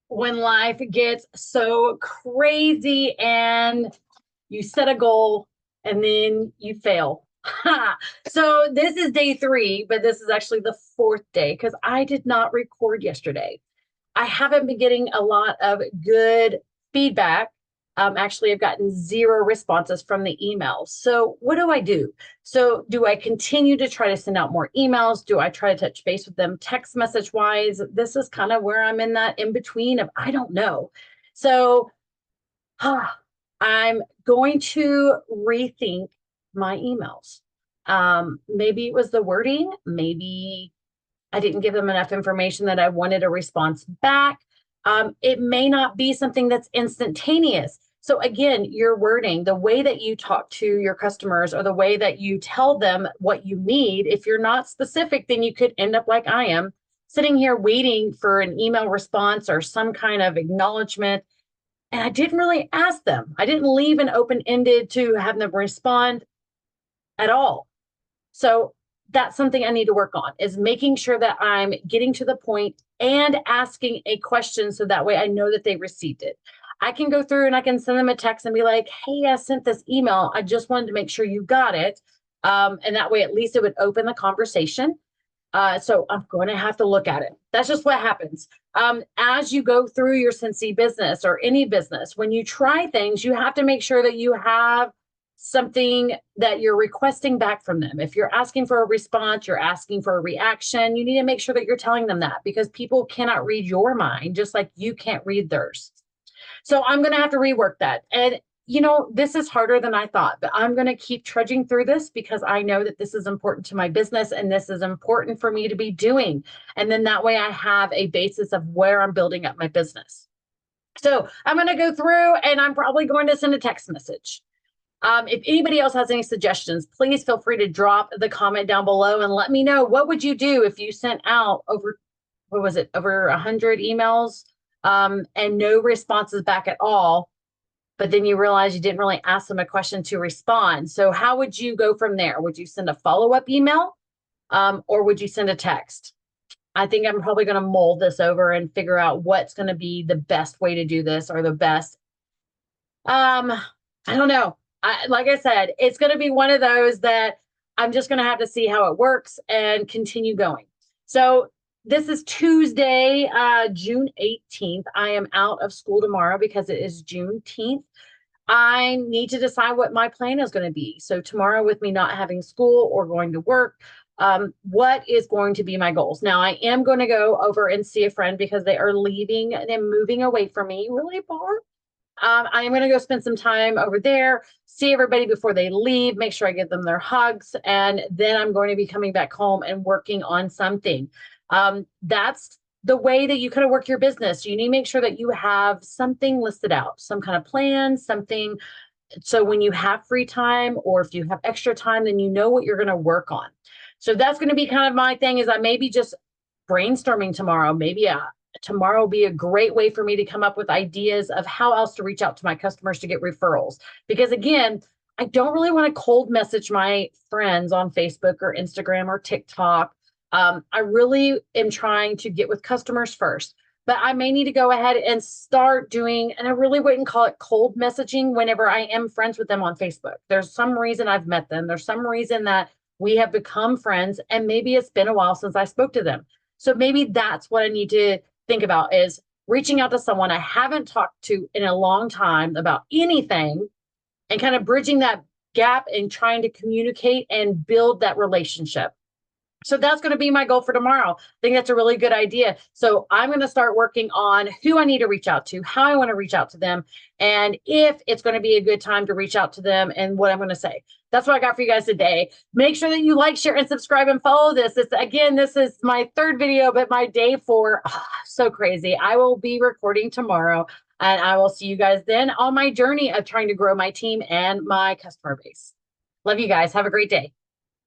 when life gets so crazy and you set a goal and then you fail. So this is day 3, but this is actually the 4th day because I did not record yesterday. I haven't been getting a lot of good feedback. Actually, I've gotten 0 responses from the emails. So what do I do? So do I continue to try to send out more emails? Do I try to touch base with them text message wise? This is kind of where I'm in that in between of I don't know. So I'm going to rethink my emails. Maybe it was the wording. Maybe I didn't give them enough information that I wanted a response back. It may not be something that's instantaneous. So again, your wording, the way that you talk to your customers or the way that you tell them what you need, if you're not specific, then you could end up like I am, sitting here waiting for an email response or some kind of acknowledgement. And I didn't really ask them. I didn't leave an open-ended to have them respond at all. So that's something I need to work on, is making sure that I'm getting to the point and asking a question so that way I know that they received it. I can go through and I can send them a text and be like, hey, I sent this email. I just wanted to make sure you got it. And that way, at least it would open the conversation. So I'm going to have to look at it. That's just what happens. As you go through your Scentsy business or any business, when you try things, you have to make sure that you have something that you're requesting back from them. If you're asking for a response, you're asking for a reaction, you need to make sure that you're telling them that, because people cannot read your mind just like you can't read theirs. So I'm going to have to rework that. And you know, this is harder than I thought, but I'm going to keep trudging through this because I know that this is important to my business and this is important for me to be doing. And then that way I have a basis of where I'm building up my business. So I'm going to go through and I'm probably going to send a text message. If anybody else has any suggestions, please feel free to drop the comment down below and let me know, what would you do if you sent out over, what was it, over 100 emails and no responses back at all? But then you realize you didn't really ask them a question to respond. So how would you go from there? Would you send a follow-up email or would you send a text? I think I'm probably going to mold this over and figure out what's going to be the best way to do this, or the best. I don't know. Like I said, it's going to be one of those that I'm just going to have to see how it works and continue going. So this is Tuesday, June 18th. I am out of school tomorrow because it is Juneteenth. I need to decide what my plan is going to be. So tomorrow, with me not having school or going to work, what is going to be my goals? Now, I am going to go over and see a friend because they are leaving and moving away from me really far. I am going to go spend some time over there, see everybody before they leave, make sure I give them their hugs, and then I'm going to be coming back home and working on something. That's the way that you kind of work your business. You need to make sure that you have something listed out, some kind of plan, something. So when you have free time, or if you have extra time, then you know what you're going to work on. So that's going to be kind of my thing, is I may be just brainstorming tomorrow. Maybe tomorrow will be a great way for me to come up with ideas of how else to reach out to my customers to get referrals. Because again, I don't really want to cold message my friends on Facebook or Instagram or TikTok. I really am trying to get with customers first, but I may need to go ahead and start doing, and I really wouldn't call it cold messaging whenever I am friends with them on Facebook. There's some reason I've met them. There's some reason that we have become friends, and maybe it's been a while since I spoke to them. So maybe that's what I need to think about, is reaching out to someone I haven't talked to in a long time about anything and kind of bridging that gap and trying to communicate and build that relationship. So that's going to be my goal for tomorrow. I think that's a really good idea. So I'm going to start working on who I need to reach out to, how I want to reach out to them, and if it's going to be a good time to reach out to them and what I'm going to say. That's what I got for you guys today. Make sure that you like, share, and subscribe and follow this. Again, this is my 3rd video, but my day 4, so crazy. I will be recording tomorrow, and I will see you guys then on my journey of trying to grow my team and my customer base. Love you guys. Have a great day.